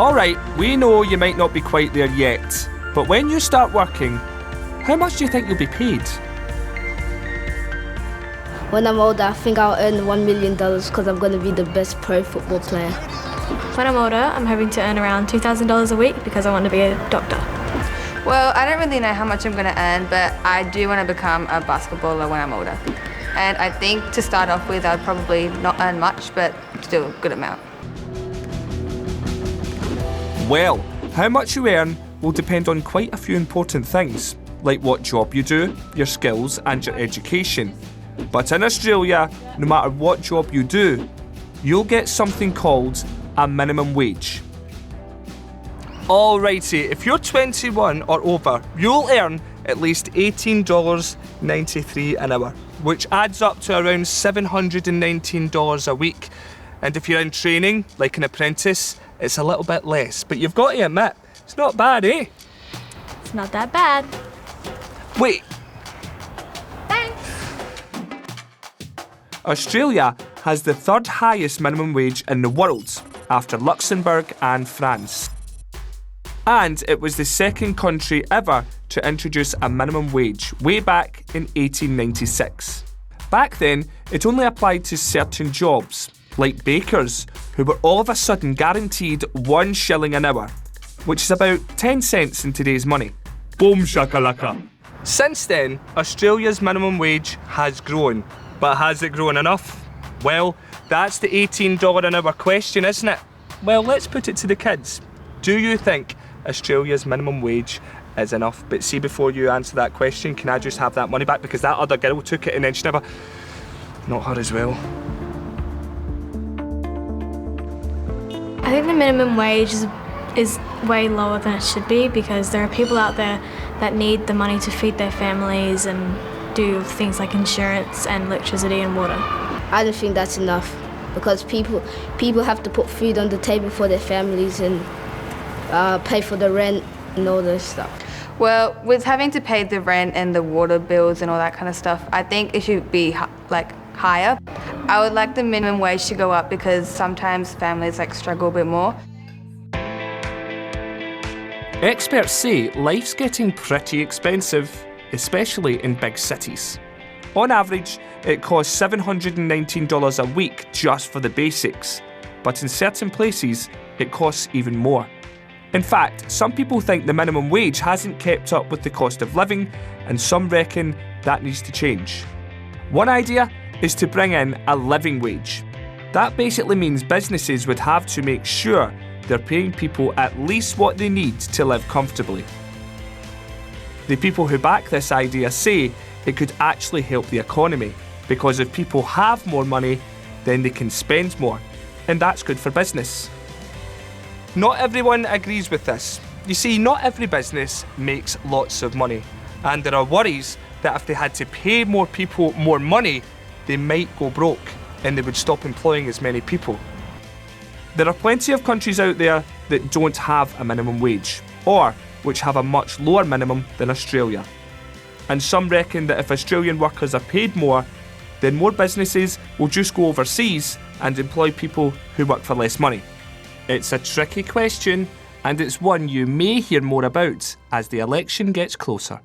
Alright, we know you might not be quite there yet, but when you start working, how much do you think you'll be paid? When I'm older, I think I'll earn $1 million because I'm going to be the best pro football player. When I'm older, I'm hoping to earn around $2,000 a week because I want to be a doctor. Well, I don't really know how much I'm going to earn, but I do want to become a basketballer when I'm older. And I think to start off with, I'd probably not earn much, but still a good amount. Well, how much you earn will depend on quite a few important things, like what job you do, your skills and your education. But in Australia, no matter what job you do, you'll get something called a minimum wage. Alrighty, if you're 21 or over, you'll earn at least $18.93 an hour, which adds up to around $719 a week. And if you're in training, like an apprentice, it's a little bit less. But you've got to admit, it's not bad, eh? It's not that bad. Wait. Thanks. Australia has the third highest minimum wage in the world, after Luxembourg and France. And it was the second country ever to introduce a minimum wage, way back in 1896. Back then, it only applied to certain jobs, like bakers, who were all of a sudden guaranteed 1 shilling an hour, which is about 10 cents in today's money. Boom shakalaka. Since then, Australia's minimum wage has grown. But has it grown enough? Well, that's the $18 an hour question, isn't it? Well, let's put it to the kids. Do you think Australia's minimum wage is enough? But see, before you answer that question, can I just have that money back? Because that other girl took it and then she never... Not her as well. I think the minimum wage is way lower than it should be because there are people out there that need the money to feed their families and do things like insurance and electricity and water. I don't think that's enough because people have to put food on the table for their families and pay for the rent and all this stuff. Well, with having to pay the rent and the water bills and all that kind of stuff, I think it should be higher. I would like the minimum wage to go up because sometimes families struggle a bit more. Experts say life's getting pretty expensive, especially in big cities. On average, it costs $719 a week just for the basics, but in certain places, it costs even more. In fact, some people think the minimum wage hasn't kept up with the cost of living, and some reckon that needs to change. One idea is to bring in a living wage. That basically means businesses would have to make sure they're paying people at least what they need to live comfortably. The people who back this idea say it could actually help the economy, because if people have more money, then they can spend more, and that's good for business. Not everyone agrees with this. You see, not every business makes lots of money, and there are worries that if they had to pay more people more money, they might go broke and they would stop employing as many people. There are plenty of countries out there that don't have a minimum wage, or which have a much lower minimum than Australia. And some reckon that if Australian workers are paid more, then more businesses will just go overseas and employ people who work for less money. It's a tricky question, and it's one you may hear more about as the election gets closer.